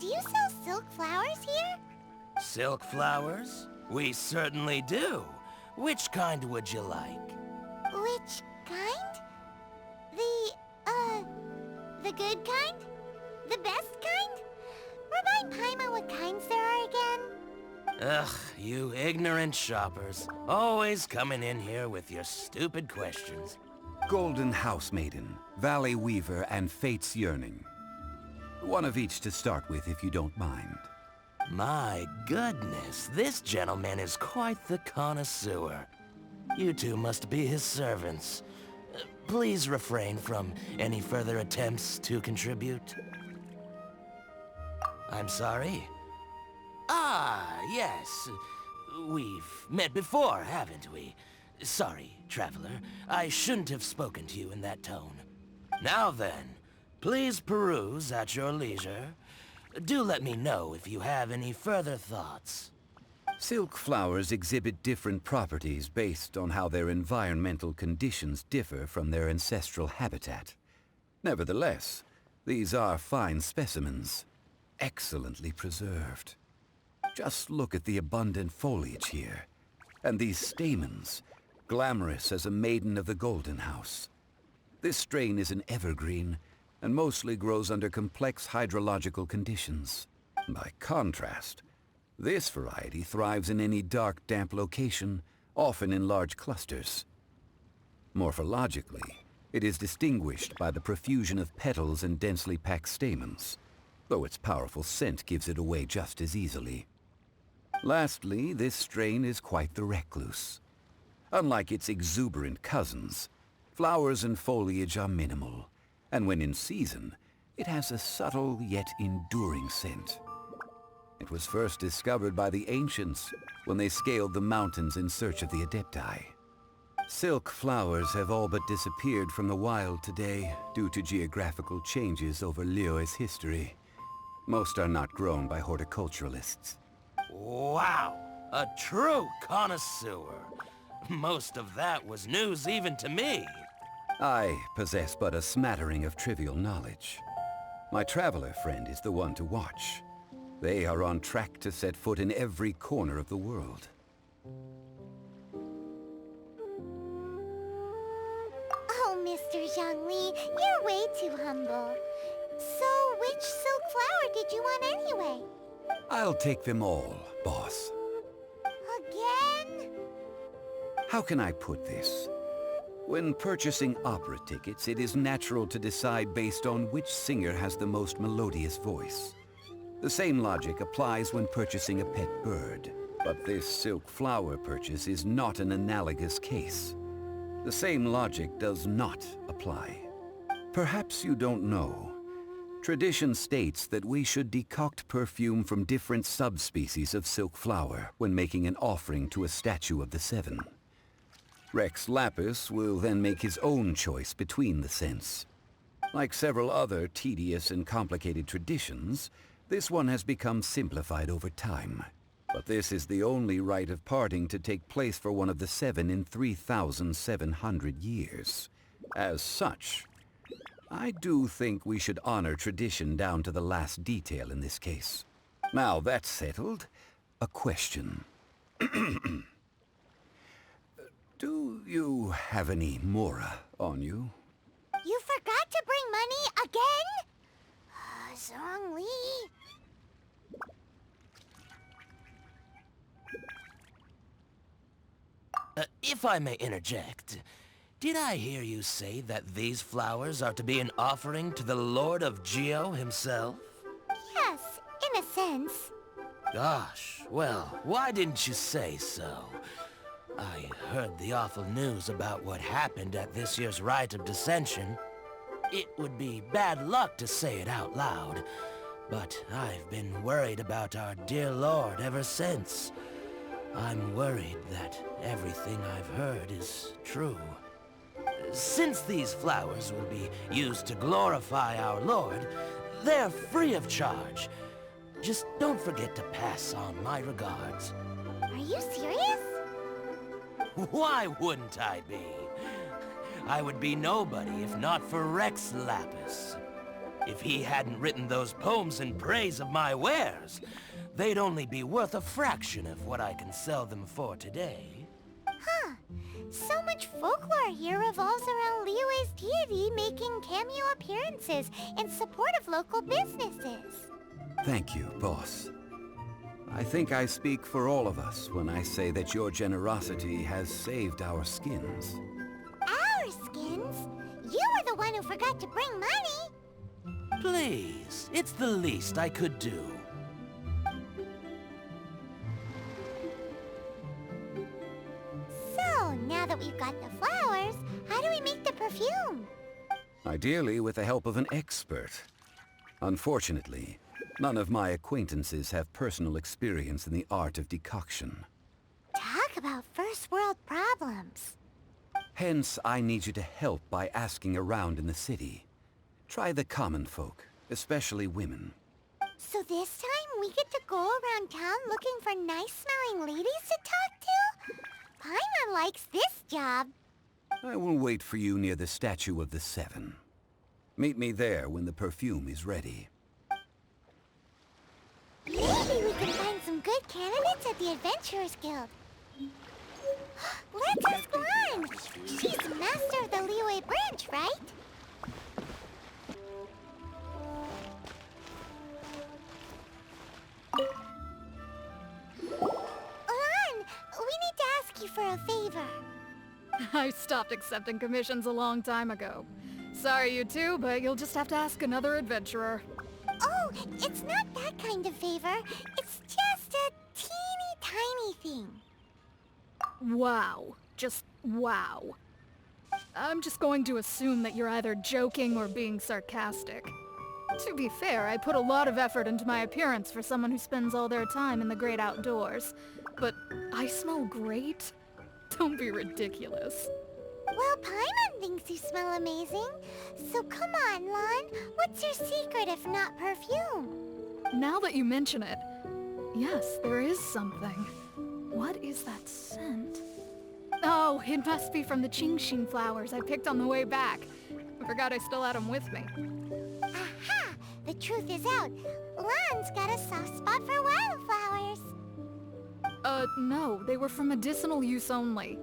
Do you sell silk flowers here? Silk flowers? We certainly do. Which kind would you like? Which kind? The good kind? The best kind? Remind Paimon what kinds there are again. Ugh, you ignorant shoppers. Always coming in here with your stupid questions. Golden Housemaiden, Valley Weaver, and Fate's Yearning. One of each to start with, if you don't mind. My goodness, this gentleman is quite the connoisseur. You two must be his servants. Please refrain from any further attempts to contribute. I'm sorry? Ah, yes. We've met before, haven't we? Sorry, traveler. I shouldn't have spoken to you in that tone. Now then, please peruse at your leisure. Do let me know if you have any further thoughts. Silk flowers exhibit different properties based on how their environmental conditions differ from their ancestral habitat. Nevertheless, these are fine specimens, excellently preserved. Just look at the abundant foliage here, and these stamens, glamorous as a maiden of the Golden House. This strain is an evergreen, and mostly grows under complex hydrological conditions. By contrast, this variety thrives in any dark, damp location, often in large clusters. Morphologically, it is distinguished by the profusion of petals and densely packed stamens, though its powerful scent gives it away just as easily. Lastly, this strain is quite the recluse. Unlike its exuberant cousins, flowers and foliage are minimal, and when in season, it has a subtle yet enduring scent. It was first discovered by the ancients when they scaled the mountains in search of the Adepti. Silk flowers have all but disappeared from the wild today due to geographical changes over Liyue's history. Most are not grown by horticulturalists. Wow! A true connoisseur. Most of that was news even to me. I possess but a smattering of trivial knowledge. My traveler friend is the one to watch. They are on track to set foot in every corner of the world. Oh, Mr. Zhongli, you're way too humble. So, which silk flower did you want anyway? I'll take them all, boss. Again? How can I put this? When purchasing opera tickets, it is natural to decide based on which singer has the most melodious voice. The same logic applies when purchasing a pet bird. But this silk flower purchase is not an analogous case. The same logic does not apply. Perhaps you don't know. Tradition states that we should decoct perfume from different subspecies of silk flower when making an offering to a statue of the Seven. Rex Lapis will then make his own choice between the scents. Like several other tedious and complicated traditions, this one has become simplified over time. But this is the only rite of parting to take place for one of the Seven in 3,700 years. As such, I do think we should honor tradition down to the last detail in this case. Now that's settled, a question. Do you have any Mora on you? You forgot to bring money again? Zhongli. If I may interject, did I hear you say that these flowers are to be an offering to the Lord of Geo himself? Yes, in a sense. Gosh, well, why didn't you say so? I heard the awful news about what happened at this year's Rite of Dissension. It would be bad luck to say it out loud, but I've been worried about our dear Lord ever since. I'm worried that everything I've heard is true. Since these flowers will be used to glorify our Lord, they're free of charge. Just don't forget to pass on my regards. Are you serious? Why wouldn't I be? I would be nobody if not for Rex Lapis. If he hadn't written those poems in praise of my wares, they'd only be worth a fraction of what I can sell them for today. Huh. So much folklore here revolves around Liyue's deity making cameo appearances in support of local businesses. Thank you, boss. I think I speak for all of us when I say that your generosity has saved our skins. Our skins? You were the one who forgot to bring money! Please, it's the least I could do. So, now that we've got the flowers, how do we make the perfume? Ideally with the help of an expert. Unfortunately, none of my acquaintances have personal experience in the art of decoction. Talk about first world problems. Hence, I need you to help by asking around in the city. Try the common folk, especially women. So this time we get to go around town looking for nice-smelling ladies to talk to? Paimon likes this job. I will wait for you near the Statue of the Seven. Meet me there when the perfume is ready. Maybe we can find some good candidates at the Adventurers Guild. Let's ask Lan! She's the master of the Liyue branch, right? Lan, we need to ask you for a favor. I stopped accepting commissions a long time ago. Sorry, you two, but you'll just have to ask another adventurer. Oh, it's not that kind of favor. It's just a teeny tiny thing. Wow. Just wow. I'm just going to assume that you're either joking or being sarcastic. To be fair, I put a lot of effort into my appearance for someone who spends all their time in the great outdoors. But I smell great? Don't be ridiculous. Well, Paimon thinks you smell amazing. So come on, Lan. What's your secret if not perfume? Now that you mention it, yes, there is something. What is that scent? Oh, it must be from the Genshin flowers I picked on the way back. I forgot I still had them with me. Aha! The truth is out. Lan's got a soft spot for wildflowers. No, they were for medicinal use only.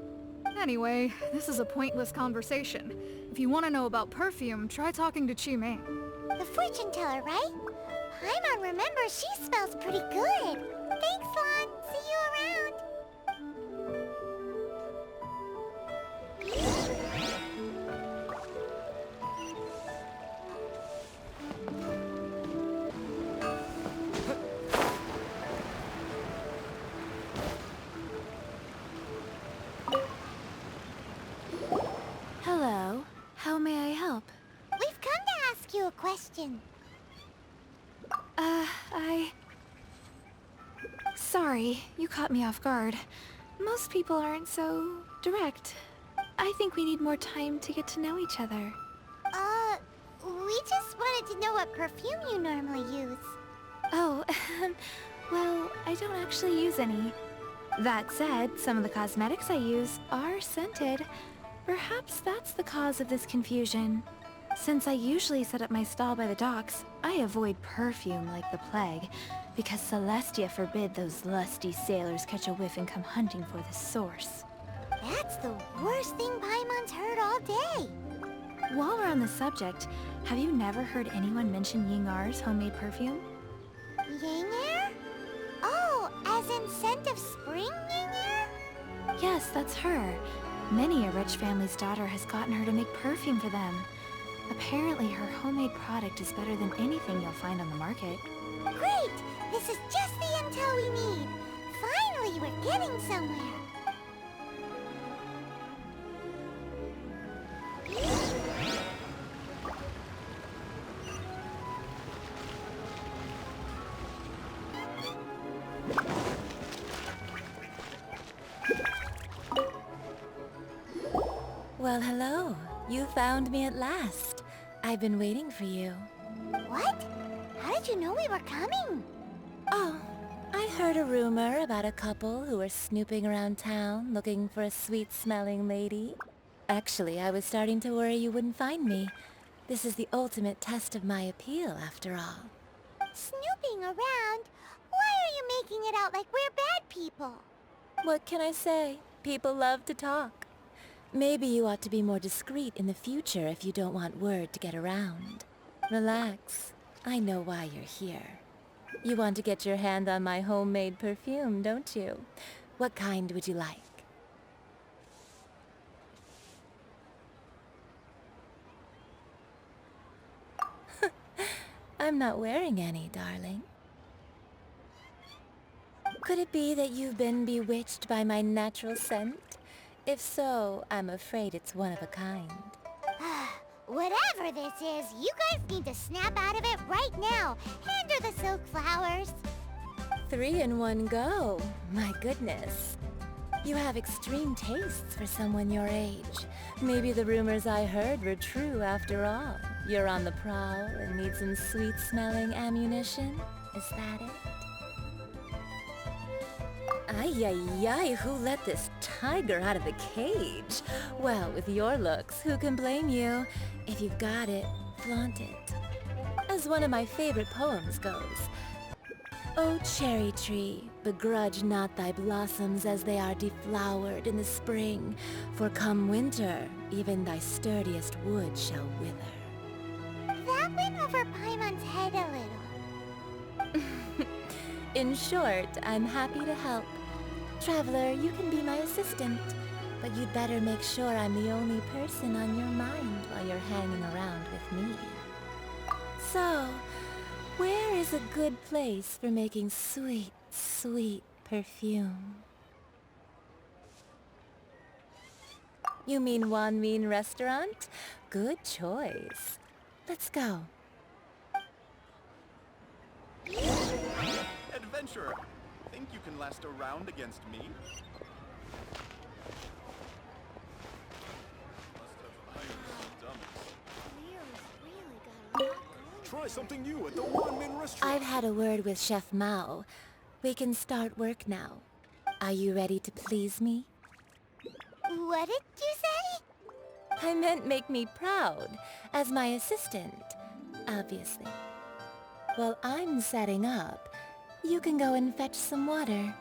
Anyway, this is a pointless conversation. If you want to know about perfume, try talking to Chi-Mei. The fortune teller, right? Paimon remembers she smells pretty good. Thanks, Lan. See you around. Hello. How may I help? We've come to ask you a question. Sorry, you caught me off guard. Most people aren't so direct. I think we need more time to get to know each other. We just wanted to know what perfume you normally use. Oh, well, I don't actually use any. That said, some of the cosmetics I use are scented. Perhaps that's the cause of this confusion. Since I usually set up my stall by the docks, I avoid perfume like the plague, because Celestia forbid those lusty sailors catch a whiff and come hunting for the source. That's the worst thing Paimon's heard all day. While we're on the subject, have you never heard anyone mention Yingar's homemade perfume? Yanger? Oh, as in scent of spring, Yanger? Yes, that's her. Many a rich family's daughter has gotten her to make perfume for them. Apparently, her homemade product is better than anything you'll find on the market. Great! This is just the intel we need. Finally, we're getting somewhere. Well, hello. You found me at last. I've been waiting for you. What? How did you know we were coming? Oh, I heard a rumor about a couple who were snooping around town looking for a sweet-smelling lady. Actually, I was starting to worry you wouldn't find me. This is the ultimate test of my appeal, after all. Snooping around? Why are you making it out like we're bad people? What can I say? People love to talk. Maybe you ought to be more discreet in the future if you don't want word to get around. Relax. I know why you're here. You want to get your hand on my homemade perfume, don't you? What kind would you like? I'm not wearing any, darling. Could it be that you've been bewitched by my natural scent? If so, I'm afraid it's one of a kind. Whatever this is, you guys need to snap out of it right now. Hand her the silk flowers. 3 in one go. My goodness. You have extreme tastes for someone your age. Maybe the rumors I heard were true after all. You're on the prowl and need some sweet-smelling ammunition? Is that it? Ay, ay, ay, who let this tiger out of the cage? Well, with your looks, who can blame you? If you've got it, flaunt it. As one of my favorite poems goes, "O cherry tree, begrudge not thy blossoms as they are deflowered in the spring, for come winter, even thy sturdiest wood shall wither." That went over Paimon's head a little. In short, I'm happy to help. Traveler, you can be my assistant, but you'd better make sure I'm the only person on your mind while you're hanging around with me. So, where is a good place for making sweet, sweet perfume? You mean Wan Min Restaurant? Good choice. Let's go. Adventurer, think you can last a round against me? Must have hired some dummies. Try something new at the Wan Min restaurant. I've had a word with Chef Mao. We can start work now. Are you ready to please me? What did you say? I meant make me proud, as my assistant, obviously. While I'm setting up, you can go and fetch some water.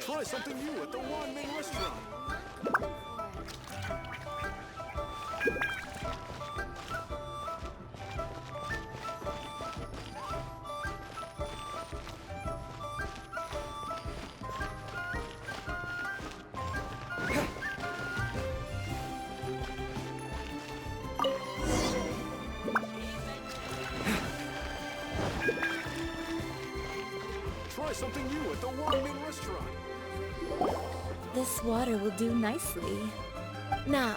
Try something new at the Wan Min restaurant. Try something new at the Wan Min restaurant. This water will do nicely. Now,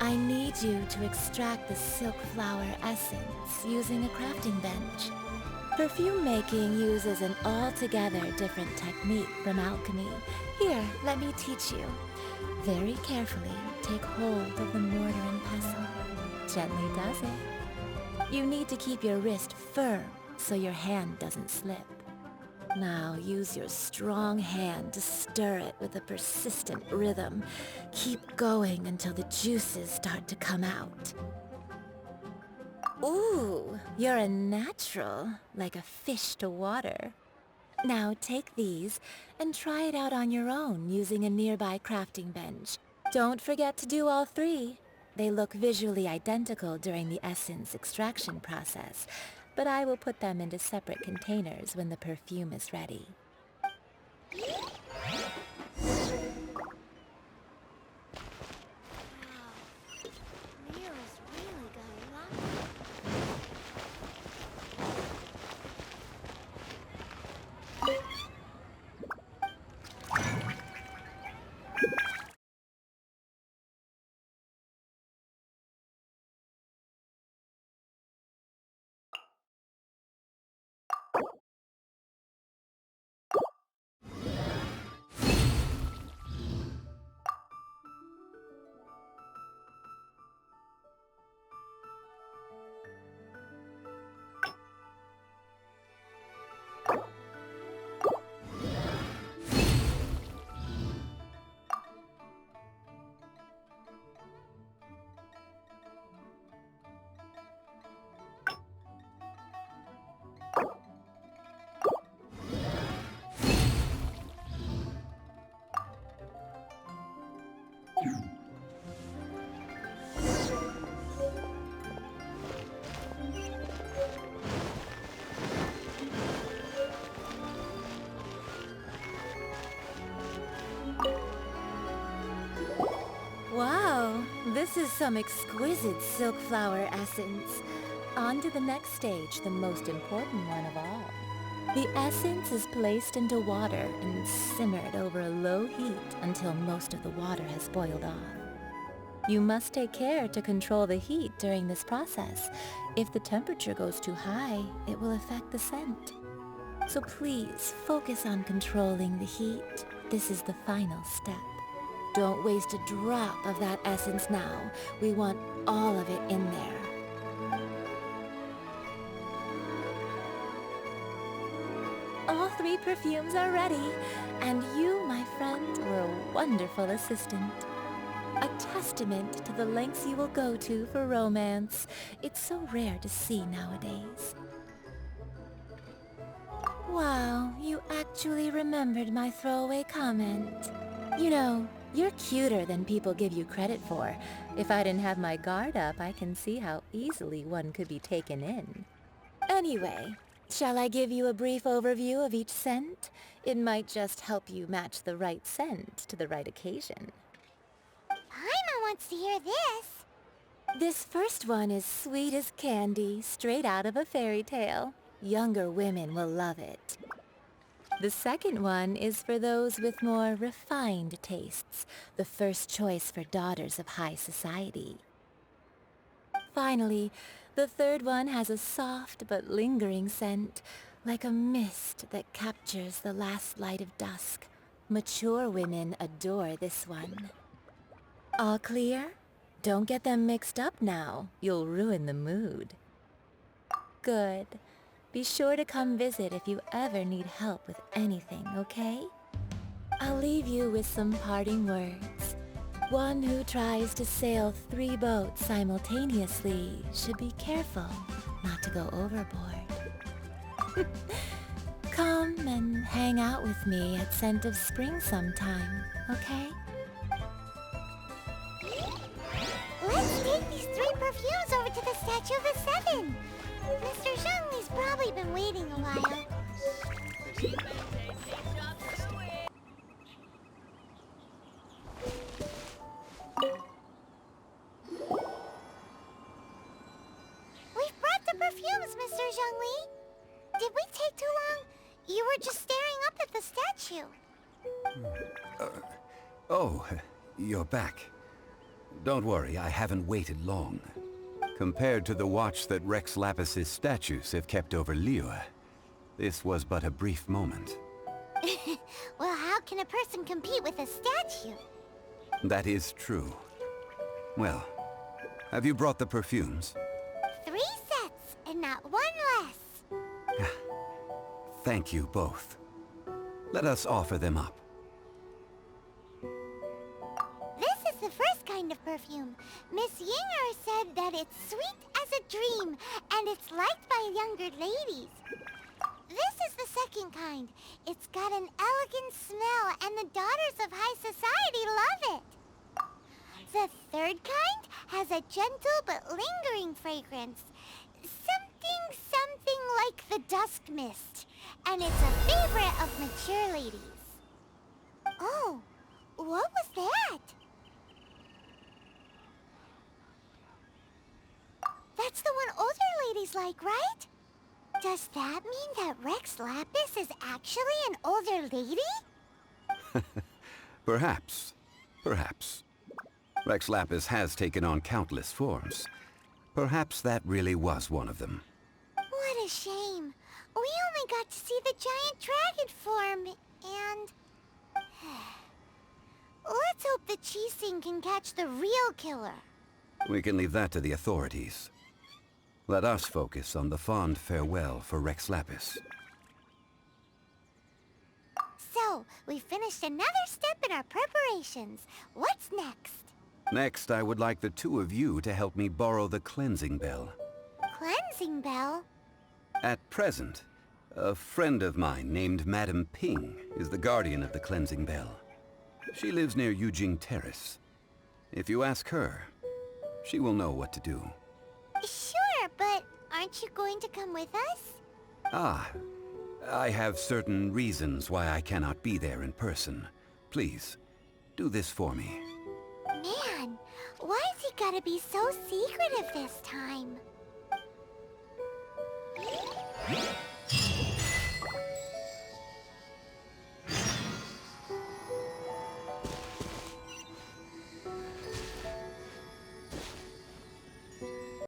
I need you to extract the silk flower essence using a crafting bench. Perfume making uses an altogether different technique from alchemy. Here, let me teach you. Very carefully, take hold of the mortar and pestle. Gently does it. You need to keep your wrist firm so your hand doesn't slip. Now use your strong hand to stir it with a persistent rhythm. Keep going until the juices start to come out. Ooh, you're a natural, like a fish to water. Now take these and try it out on your own using a nearby crafting bench. Don't forget to do all 3. They look visually identical during the essence extraction process, but I will put them into separate containers when the perfume is ready. Some exquisite silk flower essence. On to the next stage, the most important one of all. The essence is placed into water and simmered over a low heat until most of the water has boiled off. You must take care to control the heat during this process. If the temperature goes too high, it will affect the scent. So please focus on controlling the heat. This is the final step. Don't waste a drop of that essence now. We want all of it in there. All 3 perfumes are ready, and you, my friend, were a wonderful assistant. A testament to the lengths you will go to for romance. It's so rare to see nowadays. Wow, you actually remembered my throwaway comment. You know, you're cuter than people give you credit for. If I didn't have my guard up, I can see how easily one could be taken in. Anyway, shall I give you a brief overview of each scent? It might just help you match the right scent to the right occasion. Paimon wants to hear this. This first one is sweet as candy, straight out of a fairy tale. Younger women will love it. The second one is for those with more refined tastes, the first choice for daughters of high society. Finally, the third one has a soft but lingering scent, like a mist that captures the last light of dusk. Mature women adore this one. All clear? Don't get them mixed up now. You'll ruin the mood. Good. Be sure to come visit if you ever need help with anything, okay? I'll leave you with some parting words. One who tries to sail 3 boats simultaneously should be careful not to go overboard. Come and hang out with me at Scent of Spring sometime, okay? Let's take these 3 perfumes over to the Statue of the Seven. Mr. Zhongli's probably been waiting a while. We've brought the perfumes, Mr. Zhongli. Did we take too long? You were just staring up at the statue. Oh, you're back. Don't worry, I haven't waited long. Compared to the watch that Rex Lapis's statues have kept over Liyue, this was but a brief moment. Well, how can a person compete with a statue? That is true. Well, have you brought the perfumes? 3 sets, and not 1 less. Thank you both. Let us offer them up. This is the first kind of perfume. Miss Yinger said that it's sweet as a dream, and it's liked by younger ladies. This is the second kind. It's got an elegant smell, and the daughters of high society love it. The third kind has a gentle but lingering fragrance. Something like the dusk mist. And it's a favorite of mature ladies. Oh, what was that? That's the one older ladies like, right? Does that mean that Rex Lapis is actually an older lady? Perhaps. Perhaps. Rex Lapis has taken on countless forms. Perhaps that really was one of them. What a shame. We only got to see the giant dragon form, and... Let's hope the Qixing can catch the real killer. We can leave that to the authorities. Let us focus on the fond farewell for Rex Lapis. So, we finished another step in our preparations. What's next? Next, I would like the 2 of you to help me borrow the cleansing bell. Cleansing bell? At present, a friend of mine named Madame Ping is the guardian of the cleansing bell. She lives near Yujing Terrace. If you ask her, she will know what to do. Sure, but aren't you going to come with us? Ah, I have certain reasons why I cannot be there in person. Please, do this for me. Man, why is he gotta be so secretive this time.